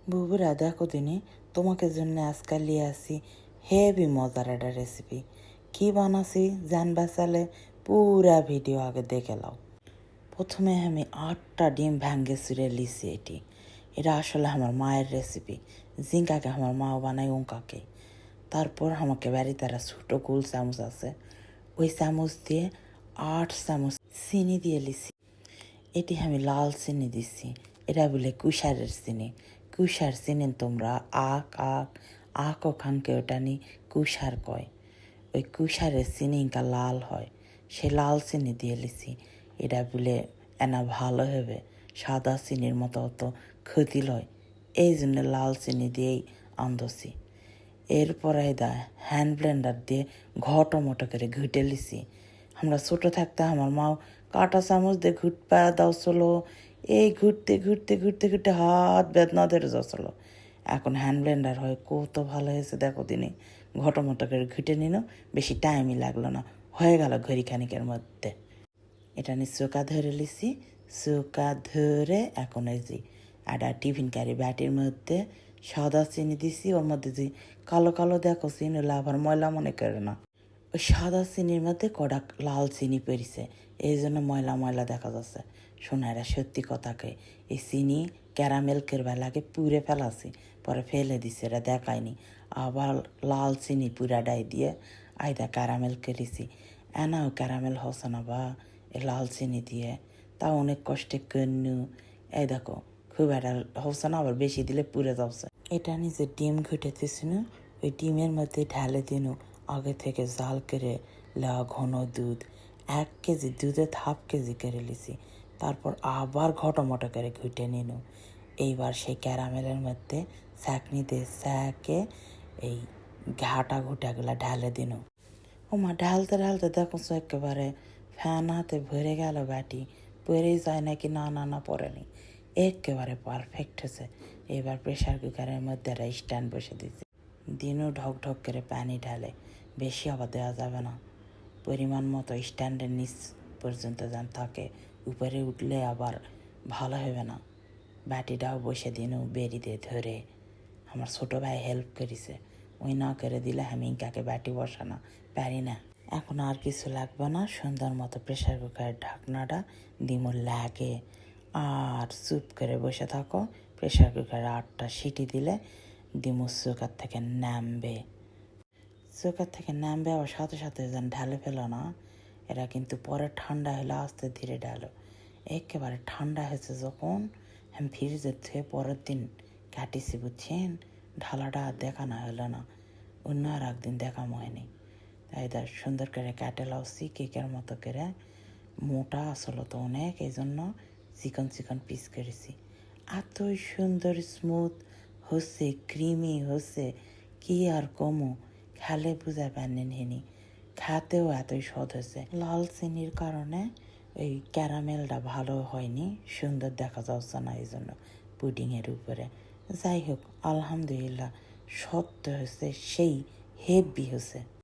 বুবুরা দেখো দিনে তোমাকে জন্য আজকে লিয়ে আসি হেভি মজার একটা রেসিপি। কি বানাছি জানবা চালে পুরা ভিডিও আগে দেখে লাও। প্রথমে আমি 8টা ডিম ভাঙ্গে চুরে লিছি। এটা আসলে আমার মায়ের রেসিপি, জিঙ্কাকে আমার মাও বানায় ওঙ্কাকে। তারপর আমাকে বাড়িতে তারা ছোটো গোল চামচ আছে, ওই চামচ দিয়ে 8 চামচ চিনি দিয়ে লিছি। এটি আমি লাল চিনি দিচ্ছি, এটা বলে কুষারের চিনি। কুষার চিনি তোমরা আঁকও খানকে ওটা নি কুষার কয়। ওই কুষারের চিনিটা লাল হয়, সে লাল চিনি দিয়ে লিছি। এটা বলে এনা ভালো হবে, সাদা চিনির মতো অত ক্ষতি লয়, এই জন্য লাল চিনি দিয়েই আনদছি। এরপরে হ্যান্ড ব্লেন্ডার দিয়ে ঘটমটো করে ঘুটে লিছি। আমরা ছোটো থাকতে আমার মাও কাঁটা চামচ দিয়ে ঘুটপা দাও চলো, এই ঘুরতে ঘুরতে ঘুরতে ঘুরতে হাত বেদনা ধরে যাচ্ছিলো। এখন হ্যান্ড ব্লেন্ডার হয় কত ভালো হয়েছে দেখো দিনে। ঘটমটো করে ঘুটে নিল, বেশি টাইমই লাগলো না, হয়ে গেল ঘড়ি খানিকের মধ্যে। এটা নিয়ে চোকা ধরে লিছি। চোকা ধরে এখন এই যে একটা টিফিন ক্যারি ব্যাটির মধ্যে সাদা চিনি দিছি, ওর মধ্যে যে কালো কালো দেখো চিনি আবার ময়লা মনে করে না, ওই সাদা চিনির মধ্যে কড়া লাল চিনি পেরিছে, এই জন্য ময়লা ময়লা দেখা যাচ্ছে। শোনা এরা সত্যি কথাকে, এই চিনি ক্যারামেল করবার লাগে পুড়ে ফেলাছি, পরে ফেলে দিছে, এরা দেখায়নি। আবার লাল চিনি পুরাডাই দিয়ে আইদা ক্যারামেল করেছি। এনাও ক্যারামেল হচ্ছে না বা এ লাল চিনি দিয়ে, তা অনেক কষ্টে কন্যু। এই দেখো খুব একটা হচ্ছে না, আবার বেশি দিলে পুড়ে যাচ্ছে। এটা নিজে ডিম ঘুটেতেছিল, ওই ডিমের মধ্যে ঢালে দিন আগে থেকে জাল করে লেওয়া ঘন দুধ। 1 কেজি দুধে 1/2 কেজি করে লিছি। তারপর আবার ঘটমটো করে ঘুটে নিন। এইবার সেই ক্যারামেলের মধ্যে ছাঁকনি দিয়ে ছাঁকে এই ঘাটা ঘুটাগুলা ঢালে দিন। ওমা ঢালতে ঢালতে দেখো একেবারে ফ্যান হাতে ভরে গেল ব্যাটি, পরেই যায় নাকি না না না পড়েনি, একেবারে পারফেক্ট হয়েছে। এবার প্রেশার কুকারের মধ্যে একটা স্ট্যান্ড বসে দিয়েছি। দিনও ঢক ঢক করে পানি ঢালে, বেশি আবার দেওয়া যাবে না, পরিমাণ মতো স্ট্যান্ডের নিচ পর্যন্ত যেন থাকে, উপরে উঠলে আবার ভালো হবে না। ব্যাটিটাও বসে দিনও বেরি দিয়ে ধরে আমার ছোটো ভাই হেল্প করেছে, ওই না করে দিলে আমি কাকে ব্যাটি বসানো পারি না। এখন আর কিছু লাগবে না, সুন্দর মতো প্রেশার কুকারের ঢাকনাটা দিমু লাগে আর চুপ করে বসে থাকো। প্রেশার কুকারে 8টা সিটি দিলে দিমু চৌকার থেকে নামবে। চৌকার থেকে নামবে আবার সাথে সাথে যেন ঢালে ফেলো না, এরা কিন্তু পরে ঠান্ডা হলে আস্তে ধীরে ঢালো। একেবারে ঠান্ডা হয়েছে যখন আমি ফ্রিজের থেকে পরের দিন কাটিছি, বুঝছেন, ঢালাটা আর দেখানো হলো না, অন্য আর একদিন দেখানো হয়নি। তাই সুন্দর করে কাটে লাউছি কেকের মতো করে, মোটা আসলো তো অনেক, এই জন্য চিকন চিকন পিস করেছি। এতই সুন্দর স্মুথ হচ্ছে, ক্রিমি হচ্ছে, কি আর কমো, খেলে বুঝা পারেন হেনি, খাতেও এতই স্বাদ হয়েছে। লাল চিনির কারণে ওই ক্যারামেলটা ভালো হয়নি, সুন্দর দেখা যাচ্ছে না, এই জন্য পুডিংয়ের উপরে। যাই হোক আলহামদুলিল্লাহ সত্য হয়েছে, সেই হেভি হয়েছে।